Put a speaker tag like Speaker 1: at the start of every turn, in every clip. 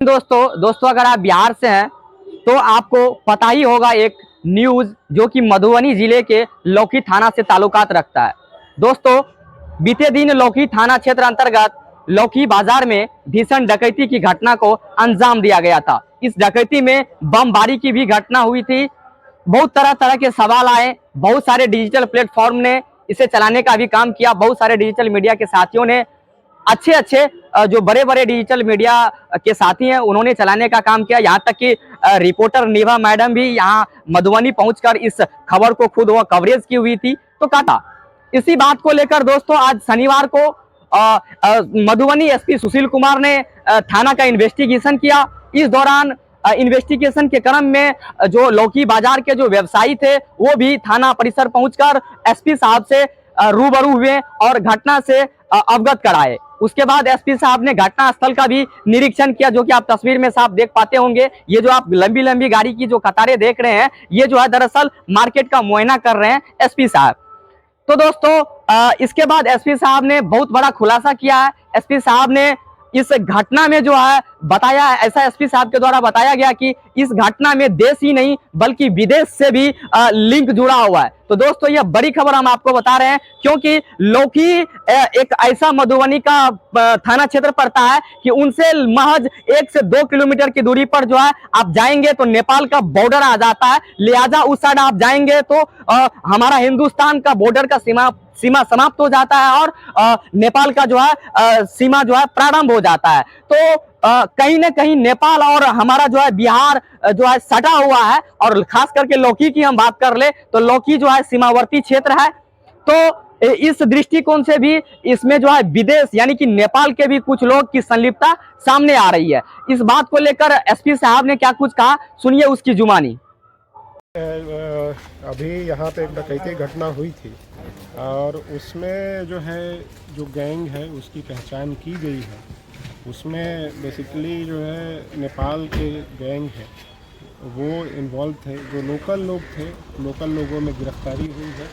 Speaker 1: दोस्तों अगर आप बिहार से हैं तो आपको पता ही होगा एक न्यूज जो कि मधुबनी जिले के लौकी थाना से ताल्लुकात रखता है। दोस्तों, बीते दिन लौकी थाना क्षेत्र अंतर्गत लौकी बाजार में भीषण डकैती की घटना को अंजाम दिया गया था। इस डकैती में बमबारी की भी घटना हुई थी। बहुत तरह तरह के सवाल आए। बहुत सारे डिजिटल प्लेटफॉर्म ने इसे चलाने का भी काम किया। बहुत सारे डिजिटल मीडिया के साथियों ने अच्छे जो बड़े बड़े डिजिटल मीडिया के साथी हैं उन्होंने चलाने का काम किया। यहाँ तक कि रिपोर्टर निभा मैडम भी यहाँ मधुबनी पहुंचकर इस खबर को खुद वह कवरेज की हुई थी। तो कहा था इसी बात को लेकर दोस्तों आज शनिवार को मधुबनी एसपी सुशील कुमार ने थाना का इन्वेस्टिगेशन किया। इस दौरान इन्वेस्टिगेशन के क्रम में जो लौकी बाजार के जो व्यवसायी थे वो भी थाना परिसर पहुंचकर एसपी साहब से रूबरू हुए और घटना से अवगत कराए। उसके बाद एसपी साहब ने घटना स्थल का भी निरीक्षण किया, जो कि आप तस्वीर में साफ देख पाते होंगे। ये जो आप लंबी लंबी गाड़ी की जो कतारें देख रहे हैं ये जो है दरअसल मार्केट का मुआयना कर रहे हैं एसपी साहब। तो दोस्तों इसके बाद एसपी साहब ने बहुत बड़ा खुलासा किया है। एसपी साहब ने इस घटना में जो है बताया, ऐसा एसपी साहब के द्वारा बताया गया कि इस घटना में देश ही नहीं बल्कि विदेश से भी लिंक जुड़ा हुआ है। तो दोस्तों यह बड़ी खबर हम आपको बता रहे हैं क्योंकि लौकी एक ऐसा मधुबनी का थाना क्षेत्र पड़ता है कि उनसे महज 1 से 2 किलोमीटर की दूरी पर जो है आप जाएंगे तो नेपाल का बॉर्डर आ जाता है। लिहाजा उस साइड आप जाएंगे तो हमारा हिंदुस्तान का बॉर्डर का सीमा समाप्त हो जाता है और नेपाल का जो है सीमा जो है प्रारंभ हो जाता है। तो कहीं ना कहीं नेपाल और हमारा जो है बिहार जो है सटा हुआ है। और खास करके लौकी की हम बात कर ले तो लौकी जो है सीमावर्ती क्षेत्र है। तो इस दृष्टिकोण से भी इसमें जो है विदेश यानी कि नेपाल के भी कुछ लोग की संलिप्तता सामने आ रही है। इस बात को लेकर एसपी साहब ने क्या कुछ कहा, सुनिए उसकी जुबानी।
Speaker 2: अभी यहाँ पे एक डकैती घटना हुई थी और उसमें जो है जो गैंग है उसकी पहचान की गई है। उसमें बेसिकली जो है नेपाल के गैंग है वो इन्वॉल्व थे। जो लोकल लोग थे, लोकल लोगों में गिरफ्तारी हुई है,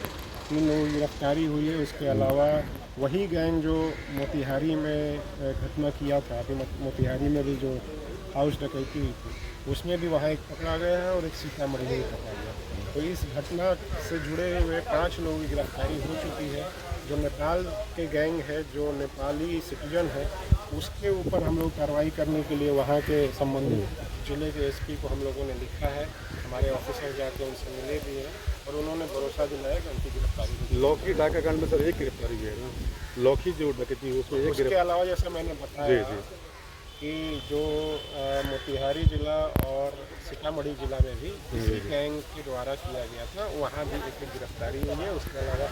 Speaker 2: 3 लोगों की गिरफ्तारी हुई है। उसके अलावा वही गैंग जो मोतिहारी में घटना किया था, अभी मोतिहारी में भी जो हाउस डकैती हुई थी उसमें भी वहाँ एक पकड़ा गया है और एक सीतामढ़ी में पकड़ा गया। तो इस घटना से जुड़े हुए 5 लोगों की गिरफ्तारी हो चुकी है। जो नेपाल के गैंग है, जो नेपाली सिटीजन है, उसके ऊपर हम लोग कार्रवाई करने के लिए वहाँ के संबंधित जिले के एसपी को हम लोगों ने लिखा है। हमारे ऑफिसर जाके उनसे मिले भी हैं और उन्होंने भरोसा दिलाया कि उनकी गिरफ्तारी होगी।
Speaker 3: लौकी डाका कांड में सर एक गिरफ्तारी है ना, लौकी जो डकैती उसमें एक।
Speaker 2: उसके अलावा जैसे मैंने बताया कि जो मोतिहारी जिला और सीतामढ़ी जिला में भी इसी गैंग के द्वारा किया गया था, वहाँ भी एक गिरफ्तारी हुई है। उसके अलावा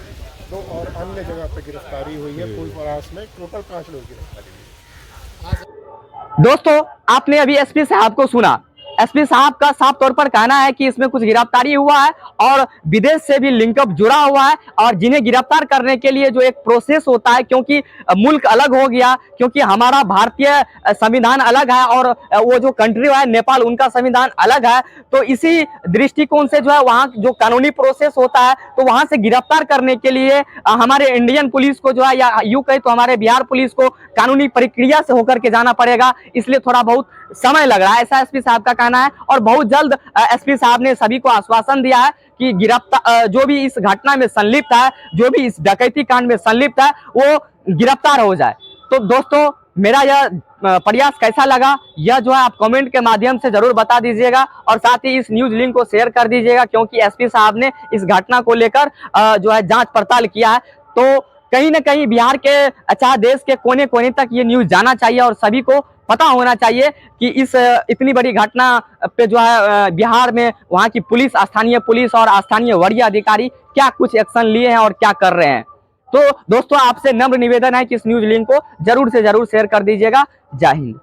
Speaker 2: 2 और अन्य जगह पर गिरफ्तारी हुई है। कुल प्रयास में टोटल 5 लोग गिरफ्तारी हुई है।
Speaker 1: दोस्तों आपने अभी एसपी साहब को सुना। एसपी साहब का साफ तौर पर कहना है कि इसमें कुछ गिरफ्तारी हुआ है और विदेश से भी लिंकअप जुड़ा हुआ है और जिन्हें गिरफ्तार करने के लिए जो एक प्रोसेस होता है, क्योंकि मुल्क अलग हो गया, क्योंकि हमारा भारतीय संविधान अलग है और वो जो कंट्री है नेपाल उनका संविधान अलग है। तो इसी दृष्टिकोण से जो है वहाँ जो कानूनी प्रोसेस होता है तो वहाँ से गिरफ्तार करने के लिए हमारे इंडियन पुलिस को जो है या यूं कहे तो हमारे बिहार पुलिस को कानूनी प्रक्रिया से होकर के जाना पड़ेगा। इसलिए थोड़ा बहुत समय लग रहा है, ऐसा एसपी साहब का कहना है। और बहुत जल्द एसपी साहब ने सभी को आश्वासन दिया है कि गिरफ्तार जो भी इस घटना में संलिप्त है, जो भी इस डकैती कांड में संलिप्त है वो गिरफ्तार हो जाए। तो दोस्तों मेरा यह प्रयास कैसा लगा यह जो है आप कमेंट के माध्यम से जरूर बता दीजिएगा और साथ ही इस न्यूज लिंक को शेयर कर दीजिएगा, क्योंकि एसपी साहब ने इस घटना को लेकर जो है जांच पड़ताल किया है। तो कहीं ना कहीं बिहार के चाहे देश के कोने कोने तक ये न्यूज जाना चाहिए और सभी को पता होना चाहिए कि इस इतनी बड़ी घटना पे जो है बिहार में वहाँ की पुलिस, स्थानीय पुलिस और स्थानीय वरीय अधिकारी क्या कुछ एक्शन लिए हैं और क्या कर रहे हैं। तो दोस्तों आपसे नम्र निवेदन है कि इस न्यूज लिंक को जरूर से जरूर शेयर कर दीजिएगा। जय हिंद।